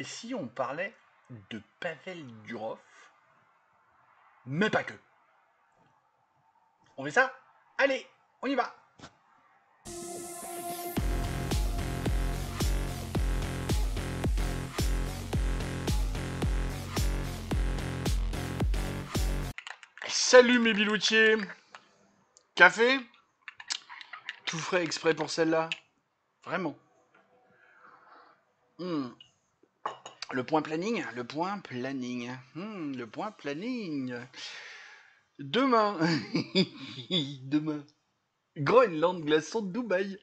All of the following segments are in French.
Et si on parlait de Pavel Durov, mais pas que. On fait ça? Allez, on y va. Salut mes biloutiers. Café? Tout frais exprès pour celle-là. Vraiment. Le point planning. Le point planning. Demain. Demain. Groenland, glaçon de Dubaï.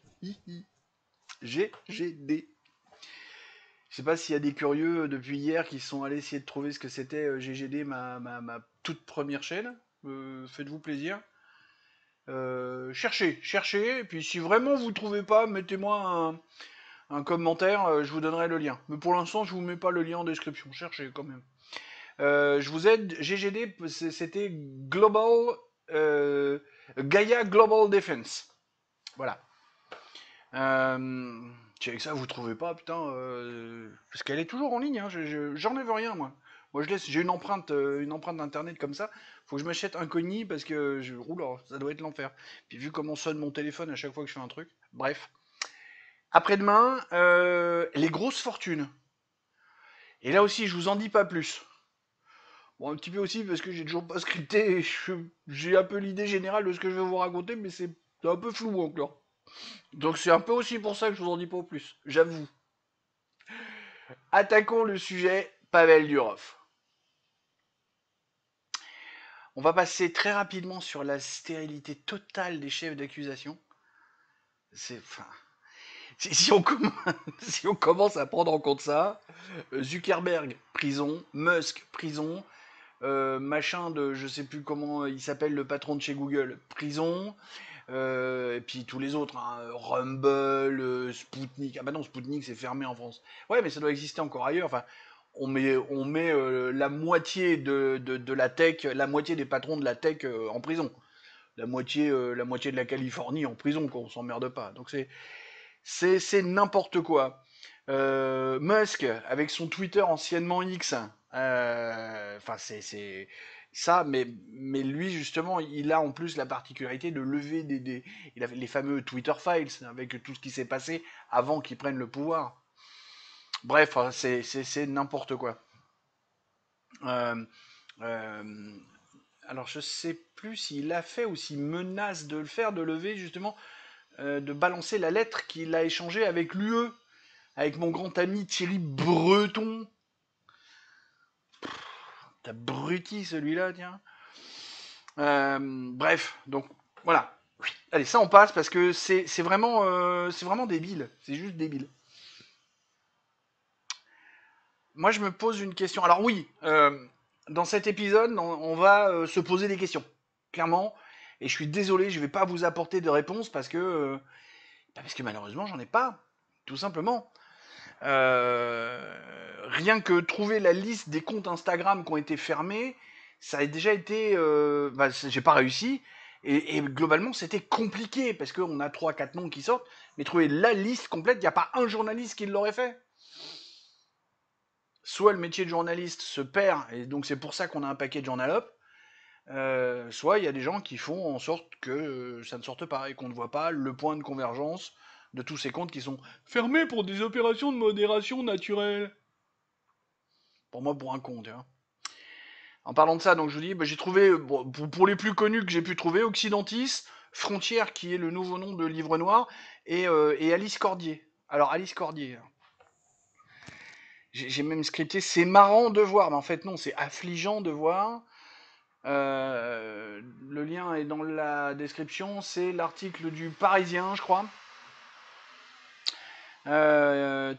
GGD. Je sais pas s'il y a des curieux depuis hier qui sont allés essayer de trouver ce que c'était GGD, ma toute première chaîne. Faites-vous plaisir. Cherchez. Et puis si vraiment vous trouvez pas, mettez-moi un commentaire, je vous donnerai le lien. Mais pour l'instant, je vous mets pas le lien en description. Cherchez quand même. Je vous aide. GGD, c'était Global Gaia Global Defense. Voilà. Avec ça, vous trouvez pas, putain, parce qu'elle est toujours en ligne. Hein, j'enlève rien, moi. Moi, j'ai une empreinte internet comme ça. Faut que je m'achète un cogni parce que je roule, ça doit être l'enfer. Puis vu comment sonne mon téléphone à chaque fois que je fais un truc, bref. Après-demain, les grosses fortunes. Et là aussi, je vous en dis pas plus. Bon, un petit peu aussi parce que j'ai toujours pas scripté. J'ai un peu l'idée générale de ce que je vais vous raconter, mais c'est un peu flou encore. Donc c'est un peu aussi pour ça que je vous en dis pas plus, j'avoue. Attaquons le sujet Pavel Durov. On va passer très rapidement sur la stérilité totale des chefs d'accusation. Enfin, si on, si on commence à prendre en compte ça, Zuckerberg, prison, Musk, prison, machin de, je sais plus comment il s'appelle, le patron de chez Google, prison, et puis tous les autres, hein, Rumble, Spoutnik. Ah bah non, Spoutnik c'est fermé en France. Ouais, mais ça doit exister encore ailleurs. Enfin, on met la moitié de la tech, la moitié des patrons de la tech en prison. La moitié de la Californie en prison, qu'on s'emmerde pas. Donc c'est n'importe quoi. Musk, avec son Twitter anciennement X, enfin c'est ça, mais lui justement, il a en plus la particularité de lever il avait les fameux Twitter files avec tout ce qui s'est passé avant qu'il prenne le pouvoir. Bref, c'est n'importe quoi. Euh, euh, alors je sais plus s'il l'a fait ou s'il menace de le faire, de lever justement, de balancer la lettre qu'il a échangée avec l'UE, avec mon grand ami Thierry Breton. T'as bruti celui-là, tiens. Bref, donc voilà. Allez, ça on passe parce que c'est vraiment débile. C'est juste débile. Moi, je me pose une question. Alors oui, dans cet épisode, on va se poser des questions, clairement. Et je suis désolé, je vais pas vous apporter de réponses parce que malheureusement, j'en ai pas, tout simplement. Rien que trouver la liste des comptes Instagram qui ont été fermés, ça a déjà été, j'ai pas réussi. Et globalement, c'était compliqué parce qu'on a 3-4 noms qui sortent, mais trouver la liste complète, il n'y a pas un journaliste qui l'aurait fait. Soit le métier de journaliste se perd, et donc c'est pour ça qu'on a un paquet de journalopes, soit il y a des gens qui font en sorte que ça ne sorte pas et qu'on ne voit pas le point de convergence de tous ces comptes qui sont fermés pour des opérations de modération naturelle. Pour moi, pour un con, tu vois. En parlant de ça, donc je vous dis, j'ai trouvé, bon, pour les plus connus que j'ai pu trouver, Occidentis, Frontière, qui est le nouveau nom de Livre Noir, et Alice Cordier. Alors, Alice Cordier, j'ai même scripté, c'est marrant de voir, mais en fait non, c'est affligeant de voir. Le lien est dans la description, c'est l'article du Parisien, je crois.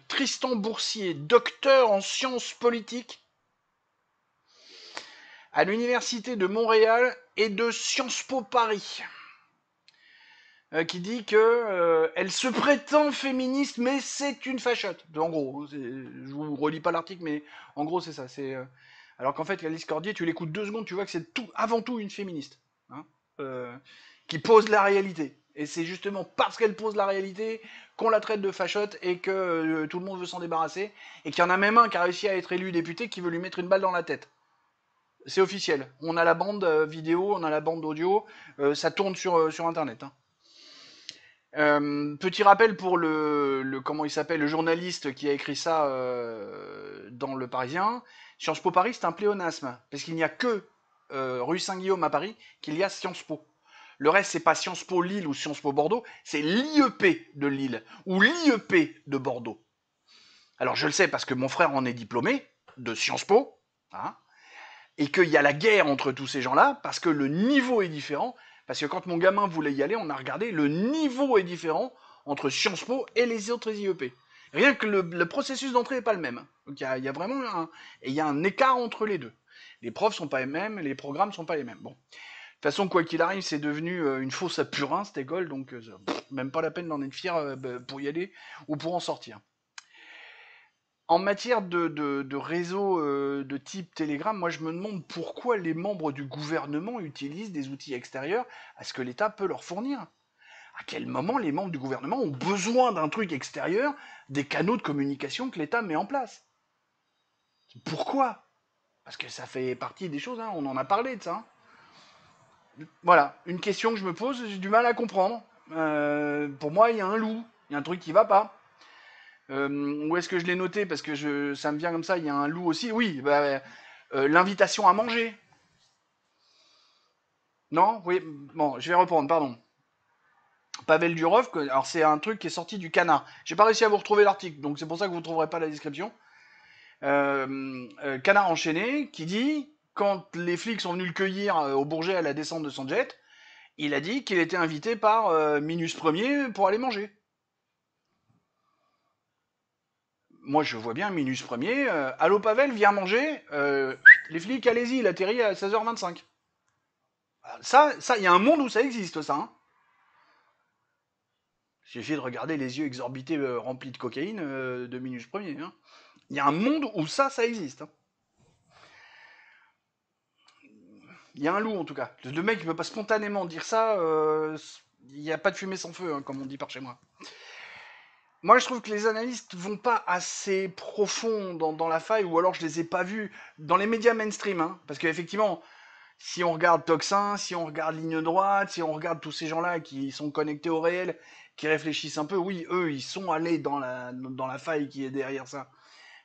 Tristan Boursier, docteur en sciences politiques à l'université de Montréal et de Sciences Po Paris, qui dit que elle se prétend féministe, mais c'est une fachotte. En gros, je vous relis pas l'article, mais en gros c'est ça. Alors qu'en fait, Alice Cordier, tu l'écoutes 2 secondes, tu vois que c'est avant tout une féministe, hein, qui pose la réalité. Et c'est justement parce qu'elle pose la réalité qu'on la traite de fachotte et que tout le monde veut s'en débarrasser. Et qu'il y en a même un qui a réussi à être élu député qui veut lui mettre une balle dans la tête. C'est officiel. On a la bande vidéo, on a la bande audio, ça tourne sur Internet. Hein. Petit rappel pour comment il s'appelle, le journaliste qui a écrit ça dans Le Parisien. Sciences Po Paris, c'est un pléonasme, parce qu'il n'y a que rue Saint-Guillaume à Paris qu'il y a Sciences Po. Le reste, c'est pas Sciences Po Lille ou Sciences Po Bordeaux, c'est l'IEP de Lille ou l'IEP de Bordeaux. Alors je le sais parce que mon frère en est diplômé de Sciences Po, hein, et qu'il y a la guerre entre tous ces gens-là parce que le niveau est différent. Parce que quand mon gamin voulait y aller, on a regardé, le niveau est différent entre Sciences Po et les autres IEP. Rien que le processus d'entrée n'est pas le même. Donc il y a vraiment un écart entre les deux. Les profs sont pas les mêmes, les programmes sont pas les mêmes. Bon. De toute façon, quoi qu'il arrive, c'est devenu une fosse à purin, cette école, donc même pas la peine d'en être fier pour y aller ou pour en sortir. En matière de réseau de type Telegram, moi je me demande pourquoi les membres du gouvernement utilisent des outils extérieurs à ce que l'État peut leur fournir. À quel moment les membres du gouvernement ont besoin d'un truc extérieur, des canaux de communication que l'État met en place? Pourquoi? Parce que ça fait partie des choses, hein, on en a parlé de ça. Hein. Voilà, une question que je me pose, j'ai du mal à comprendre. Pour moi, il y a un loup, il y a un truc qui va pas. Où est-ce que je l'ai noté? Parce que ça me vient comme ça, il y a un loup aussi. Oui, l'invitation à manger. Non? Oui, bon, je vais reprendre, pardon. Pavel Durov, alors c'est un truc qui est sorti du Canard. J'ai pas réussi à vous retrouver l'article, donc c'est pour ça que vous ne trouverez pas la description. Canard enchaîné, qui dit, quand les flics sont venus le cueillir au Bourget à la descente de son jet, il a dit qu'il était invité par Minus Premier pour aller manger. Moi, je vois bien Minus Premier. Allô Pavel, viens manger. Les flics, allez-y, il atterrit à 16h25. Ça, il y a un monde où ça existe, ça. Hein. Il suffit de regarder les yeux exorbités remplis de cocaïne de Minus Premier. Hein. Il y a un monde où ça existe. Hein. Il y a un loup, en tout cas. Le mec, il peut pas spontanément dire ça. Il n'y a pas de fumée sans feu, hein, comme on dit par chez moi. Moi, je trouve que les analystes vont pas assez profond dans la faille, ou alors je les ai pas vus dans les médias mainstream. Hein, parce qu'effectivement, si on regarde Toxin, si on regarde Ligne Droite, si on regarde tous ces gens-là qui sont connectés au réel, qui réfléchissent un peu, oui, eux, ils sont allés dans la faille qui est derrière ça.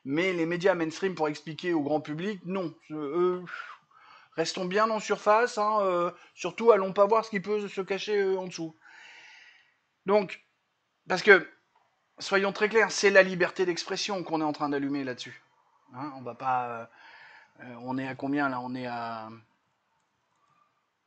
Mais les médias mainstream, pour expliquer au grand public, non. Eux, restons bien en surface, hein, surtout allons pas voir ce qui peut se cacher en dessous. Donc, parce que, soyons très clairs, c'est la liberté d'expression qu'on est en train d'allumer là-dessus. Hein, on va pas... on est à combien là? On est à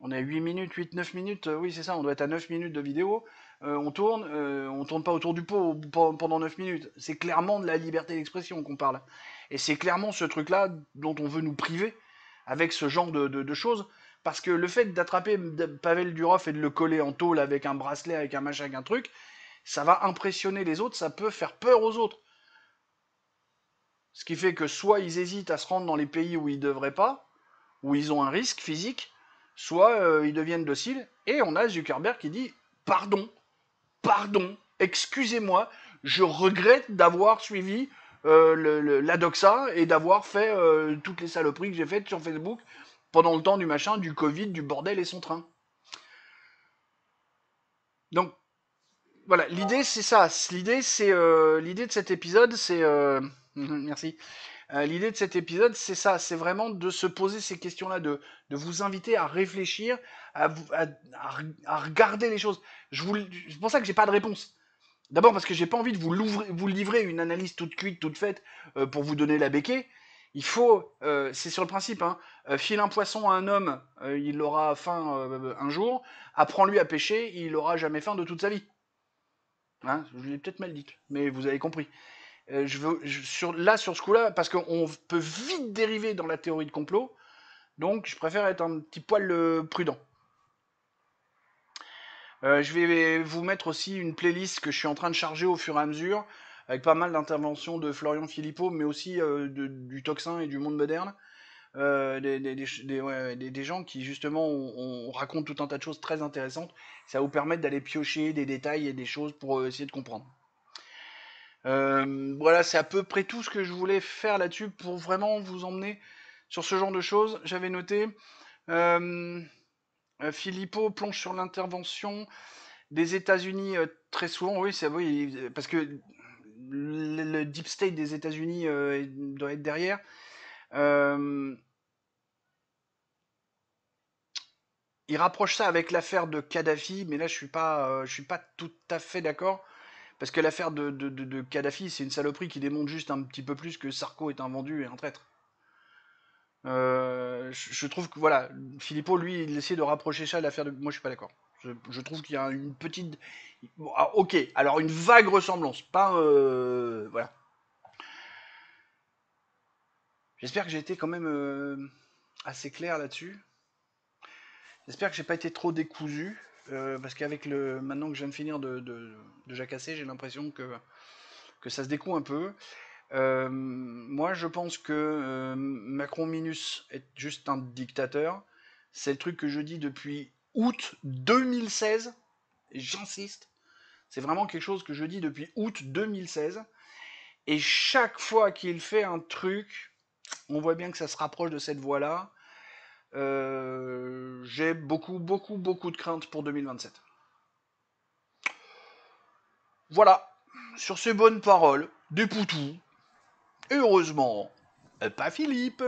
8 minutes, 8-9 minutes, oui c'est ça, on doit être à 9 minutes de vidéo, on tourne pas autour du pot pendant 9 minutes. C'est clairement de la liberté d'expression qu'on parle. Et c'est clairement ce truc-là dont on veut nous priver avec ce genre de choses. Parce que le fait d'attraper Pavel Durov et de le coller en tôle avec un bracelet, avec un machin, avec un truc, ça va impressionner les autres, ça peut faire peur aux autres. Ce qui fait que soit ils hésitent à se rendre dans les pays où ils devraient pas, où ils ont un risque physique, soit ils deviennent dociles. Et on a Zuckerberg qui dit pardon, excusez-moi, je regrette d'avoir suivi la doxa et d'avoir fait toutes les saloperies que j'ai faites sur Facebook pendant le temps du machin, du Covid, du bordel et son train. Donc voilà, l'idée c'est ça. L'idée de cet épisode, c'est merci. L'idée de cet épisode, c'est ça, c'est vraiment de se poser ces questions-là, de vous inviter à réfléchir, à regarder les choses. C'est pour ça que j'ai pas de réponse. D'abord parce que j'ai pas envie de vous livrer une analyse toute cuite, toute faite, pour vous donner la béquée. Il faut, c'est sur le principe, hein, file un poisson à un homme, il aura faim un jour, apprends-lui à pêcher, il aura jamais faim de toute sa vie. Hein, je l'ai peut-être mal dit, mais vous avez compris. Sur ce coup-là, parce qu'on peut vite dériver dans la théorie de complot, donc je préfère être un petit poil prudent. Je vais vous mettre aussi une playlist que je suis en train de charger au fur et à mesure, avec pas mal d'interventions de Florian Philippot, mais aussi du Toxin et du Monde Moderne, des gens qui justement on raconte tout un tas de choses très intéressantes. Ça va vous permettre d'aller piocher des détails et des choses pour essayer de comprendre. Voilà, c'est à peu près tout ce que je voulais faire là-dessus pour vraiment vous emmener sur ce genre de choses. J'avais noté, euh, Philippot plonge sur l'intervention des États-Unis très souvent. Oui, c'est oui, parce que le deep state des États-Unis doit être derrière. Euh, il rapproche ça avec l'affaire de Kadhafi, mais là je suis pas tout à fait d'accord parce que l'affaire de Kadhafi, c'est une saloperie qui démontre juste un petit peu plus que Sarko est un vendu et un traître. Je trouve que voilà, Philippot, lui, il essaie de rapprocher ça de l'affaire de. Moi, je suis pas d'accord. Je trouve qu'il y a une petite. Bon, ah, ok, alors une vague ressemblance, pas. Voilà. J'espère que j'ai été quand même assez clair là-dessus. J'espère que j'ai pas été trop décousu. Parce qu'avec le. Maintenant que je viens de finir de jacasser, j'ai l'impression que ça se découle un peu. Moi, je pense que Macron Minus est juste un dictateur. C'est le truc que je dis depuis août 2016, et j'insiste. C'est vraiment quelque chose que je dis depuis août 2016. Et chaque fois qu'il fait un truc, on voit bien que ça se rapproche de cette voie-là. J'ai beaucoup, beaucoup, beaucoup de craintes pour 2027. Voilà, sur ces bonnes paroles, des poutous, et heureusement, pas Philippe.